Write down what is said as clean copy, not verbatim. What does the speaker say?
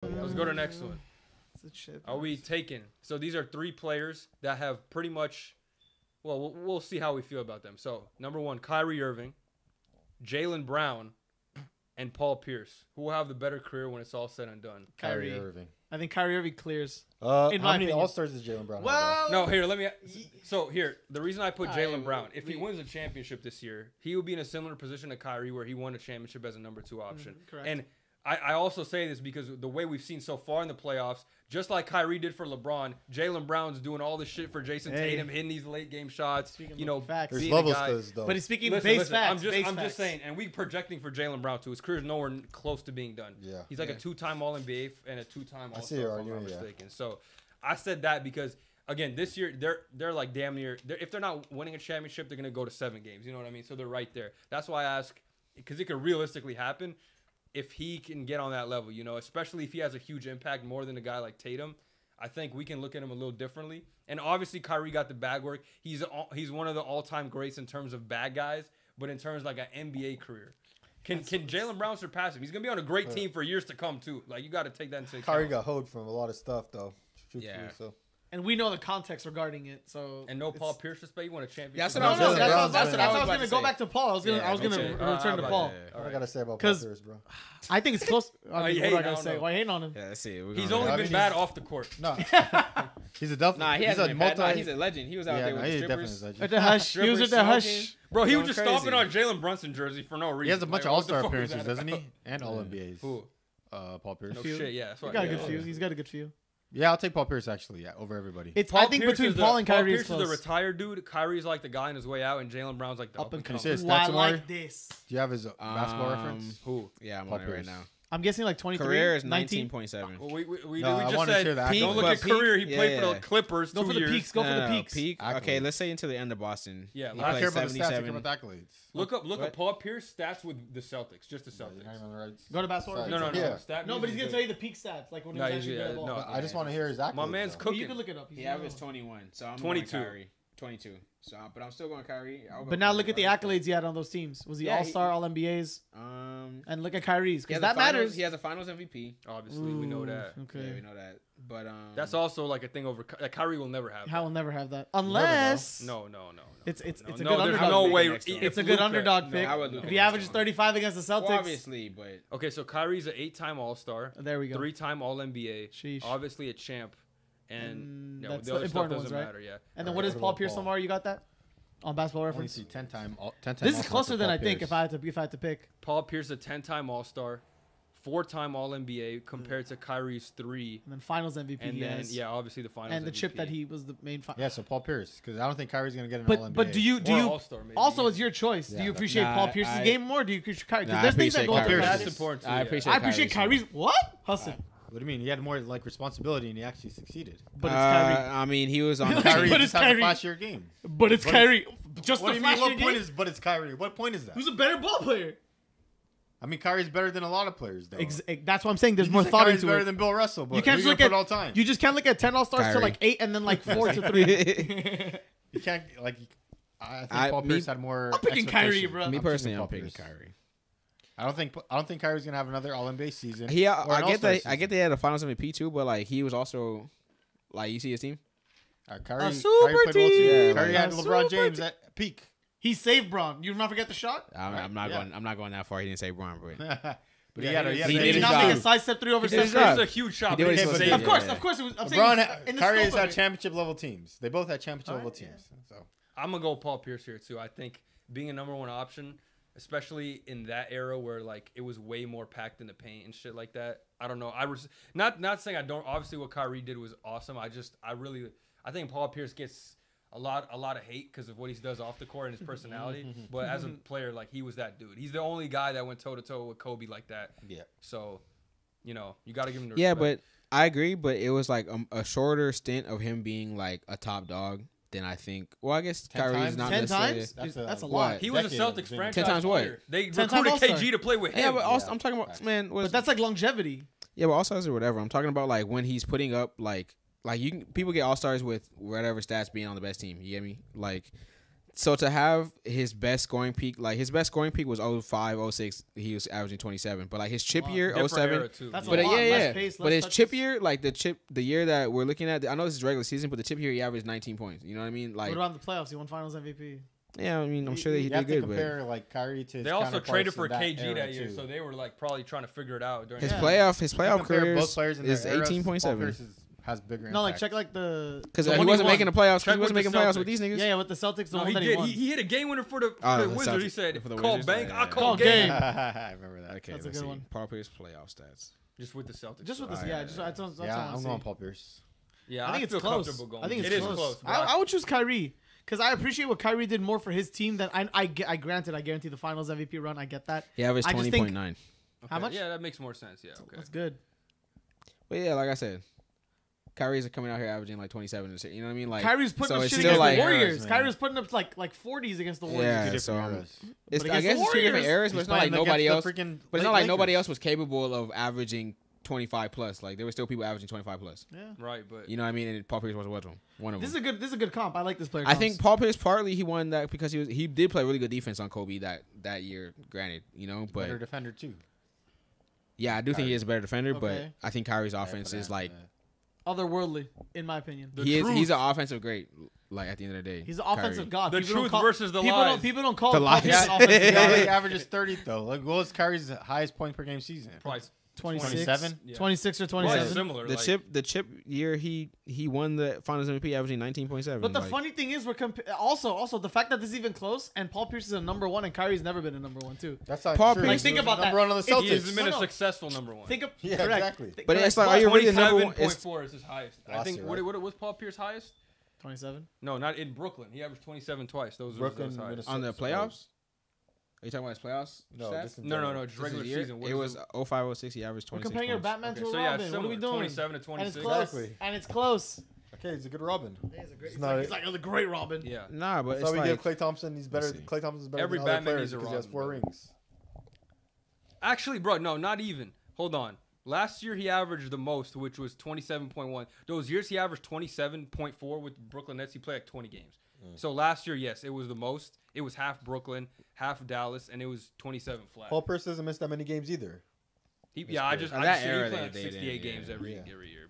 Let's go to the next one. Are we taking? So these are 3 players that have pretty much. Well, we'll see how we feel about them. So number 1, Kyrie Irving, Jaylen Brown, and Paul Pierce. Who will have the better career when it's all said and done? Kyrie Irving. I think Kyrie Irving clears. How many All-Stars does Jaylen Brown have? No, here, let me. So here, the reason I put Jaylen Brown, if he wins a championship this year, he will be in a similar position to Kyrie, where he won a championship as a number 2 option. Correct. And I also say this because the way we've seen so far in the playoffs, just like Kyrie did for LeBron, Jaylen Brown's doing all the shit for Jason Tatum, hitting these late game shots. Facts. There's levels to this, though. But he's speaking Listen, base facts. I'm just saying, and we projecting for Jaylen Brown too. His career's nowhere close to being done. Yeah. He's like a 2-time All-NBA and a 2-time All-Star, if I'm not mistaken. Yeah. So I said that because again, this year they're like damn near. If they're not winning a championship, they're gonna go to 7 games. You know what I mean? So they're right there. That's why I ask, because it could realistically happen if he can get on that level. You know, especially if he has a huge impact more than a guy like Tatum. I think we can look at him a little differently. And obviously, Kyrie got the bag work. He's one of the all-time greats in terms of bad guys, but in terms of like an NBA career. Can Jaylen Brown surpass him? He's going to be on a great team for years to come, too. Like, you got to take that into account. Kyrie got hoed from a lot of stuff, though. So. And we know the context regarding it, so. And no Paul Pierce respect. You want a championship? That's what I was going to go back to Paul. I was going to return to Paul. What I got to say about Paul Pierce, bro? I think it's close. What do I got to say? Why hating on him? Yeah, let's see. He's only been bad off the court. No. He's a definitely. Nah, he hasn't been bad. Nah, he's a legend. He was out there with the strippers. At the hush. He was at the hush. Bro, he was just stomping on Jalen Brunson jersey for no reason. He has a bunch of All-Star appearances, doesn't he? And All-NBAs. Who? Paul Pierce. No shit, yeah. He's got a good few. He's got a good few. Yeah, I'll take Paul Pierce actually. Yeah, over everybody. I think between Paul and Kyrie is close. Paul Pierce is the retired dude. Kyrie's like the guy on his way out, and Jaylen Brown's like the up and coming. Can you say his stats, Omari? Like this. Do you have his basketball reference? Who? Yeah, I'm on it right now. I'm guessing like 23. Career is 19.7. Well, we just said don't look at career. He played for the Clippers 2 years. Go for the peaks. Go for the peaks. Peak. Okay, let's say until the end of Boston. Yeah, I don't care about the stats. I care about the accolades. Look up Paul Pierce stats with the Celtics. Just the Celtics. Go to basketball. No. No, but he's gonna tell you the peak stats, like when he was actually good at ball. No, I just want to hear his accolades. My man's cooking. You can look it up. He averaged 21, so I'm 22. 22. So, but I'm still going Kyrie. But now look at the accolades he had on those teams. Was he All-Star, All-NBAs? And look at Kyrie's, because that matters. He has a Finals MVP. Obviously, we know that. Okay, yeah, we know that. But that's also like a thing over. Kyrie will never have. Will never have that unless. No. It's a good underdog. No way. It's a good underdog pick. If he averages 35 against the Celtics, obviously, but okay. So Kyrie's an 8-time All-Star. There we go. 3-time All-NBA. Sheesh. Obviously a champ. And that's the other important stuff doesn't right? matter. Yeah. And then what is Paul Pierce? Omari, you got that on Basketball Reference? 10-time. This is closer than I think. If I had to pick. Paul Pierce, a 10-time All-Star, 4-time All-NBA, compared to Kyrie's 3. And then Finals MVP. And then obviously the Finals. And the MVP. chip that he was the main. Yeah, so Paul Pierce, because I don't think Kyrie's gonna get an All-NBA. But do you All-Star, maybe, also it's your choice? Do you appreciate Paul Pierce's game more? Or do you appreciate Kyrie? Because there's things that go Kyrie. That's important. I appreciate Kyrie's. What? Hassan. What do you mean? He had more like responsibility and he actually succeeded. But it's Kyrie. I mean, he was on. Kyrie but just had a flash-year game. But it's Kyrie. Just what the do you mean? flash-year What point game? is? But it's Kyrie. What point is that? Who's a better ball player? I mean, Kyrie's better than a lot of players, though. That's what I'm saying. There's more thought Kyrie's into better it. than Bill Russell, but you can't just look at all time. You just can't look at 10 All-Stars to like 8 and then like 4 to 3. You can't like. I think Paul Pierce had more. I'm picking Kyrie, bro. Me personally, I'm picking Kyrie. I don't think Kyrie's gonna have another All-NBA season. I get that he had a Finals MVP too, but like he was also like, you see his team. Kyrie super played well too. team. Kyrie had LeBron James at peak. He saved Braun. You not forget the shot? I'm not going that far. He didn't say Braun, but but he did his job. Not make a side step 3 over 6. It's a huge shot. Of course, it was. Kyrie has had championship level teams. They both had championship level teams. So I'm gonna go Paul Pierce here too. I think being a #1 option, especially in that era where like it was way more packed in the paint and shit like that. I don't know. I was not saying I don't. Obviously, what Kyrie did was awesome. I think Paul Pierce gets a lot of hate because of what he does off the court and his personality. But as a player, like he was that dude. He's the only guy that went toe to toe with Kobe like that. Yeah. So, you got to give him the respect. Yeah, but I agree. But it was like a shorter stint of him being like a top dog than I think. Well, I guess Kyrie's not 10 necessarily. times. That's a lot. He was a Celtics franchise 10 times player. what? They recruited KG to play with him. Yeah, but also, I'm talking about But that's like longevity. Yeah, but All-Stars or whatever. I'm talking about like when he's putting up like people get All-Stars with whatever stats being on the best team. You get me? Like So to have his best scoring peak, like his best scoring peak was 05, 06. He was averaging 27. But like his chip year, Different 07. era, too. That's But a lot. yeah. Less pace, But less his touches. chip year, like the year that we're looking at, I know this is regular season, but the chip year he averaged 19 points. You know what I mean? Like, What about the playoffs? He won Finals MVP. yeah, I mean, I'm sure that he you did have to good, but compare like Kyrie to. His They also counterparts traded for in that KG era, that year, too. so they were like probably trying to figure it out during his that. playoff Compare career both players in is their eras, 18.7. Paul Pierce has bigger. No, like impact. check like the Because the he one wasn't won. making the playoffs. Check He wasn't with making the playoffs Celtics. with these niggas. Yeah, with the Celtics, the No, one he that he did. won. He hit a game winner for the Oh, the Wizards. He Celtics- said, for the "Call Wizards? bank. Yeah, I yeah, call yeah. game." I remember that. Okay, That's a let's good see. one. Paul Pierce playoff stats. Just with the Celtics. Just with though. this, yeah. Just that's what Yeah, I I'm want going to Paul Pierce. Yeah, I think it's feel close. comfortable going. I think It it's is close. but I would choose Kyrie because I appreciate what Kyrie did more for his team than I granted. I guarantee the Finals MVP run. I get that. He averaged I just think- 20.9. okay, How much? Yeah, that makes more sense. Yeah, okay. That's good. But yeah, like I said, Kyrie's coming out here averaging like 27 and shit. You know what I mean? Like Kyrie's putting so up it's shit still against like- the Warriors. Eras, man. Kyrie's putting up like 40s against the Warriors. Yeah, Two different so eras. it's, But I against guess the it's two different Warriors, eras, but he's it's not like playing nobody else. against the freaking But it's not like nobody Lakers. else was capable of averaging 25 plus. Like there were still people averaging 25 plus. Yeah. Right, but You know what I mean? And Paul Pierce was one of This them. is a good comp. I like this player. I think Paul Pierce partly he won that because he did play really good defense on Kobe that year. Granted, you know, but Better defender too. yeah, I do think he is a better defender. But Okay. I think Kyrie's offense is like otherworldly, in my opinion. The he's truth. an offensive great. Like at the end of the day, He's an offensive Kyrie. god. The People don't truth call- versus the people lies. Don't, people don't call The Paul lies. Pierce an Yeah, offensive he god. averages 30 though. Like, what was Kyrie's highest point per game season? probably 26, 27? Yeah. 26 or Probably 27. similar. The like, the chip year he won the Finals MVP averaging 19.7. But the like, funny thing is, we're also the fact that this is even close, and Paul Pierce is a number one, and Kyrie's never been a number one too. That's not Paul true. Pierce- Like, think He was about number that. one on the It's- Celtics. he has been a No, no. successful number one. Think of Yeah, correct. exactly. Th- But it's correct. like, are you really the number one? 27.4 is his highest. I Last think year, what right? was Paul Pierce highest? 27. No, not in Brooklyn. He averaged 27 twice. Those Brooklyn, was highest. Minnesota. On the playoffs? Are you talking about his playoffs? No, stats? just in No, general. just This regular year? season. What It is was 05, 06. He averaged We're 26 comparing your points. Batman Okay, to a so yeah, Robin. What are we similar, doing? 27 to And 26. it's close. Exactly. And it's close. Okay, he's a good Robin. He's not he's like a great Robin. Yeah. Nah, but That's it's why we like give Klay Thompson. He's better. Let's see. Klay Thompson's better Every than other Batman players needs a because he has Robin, 4 bro. rings. Actually, bro, no, not even. Hold on. Last year he averaged the most, which was 27.1. Those years he averaged 27.4 with Brooklyn Nets. He played like 20 games. So last year, yes, it was the most. It was half Brooklyn, half Dallas, and it was 27 flat. Paul Pierce doesn't miss that many games either. I just That see era he played like they 68 did, games yeah. every Yeah. year.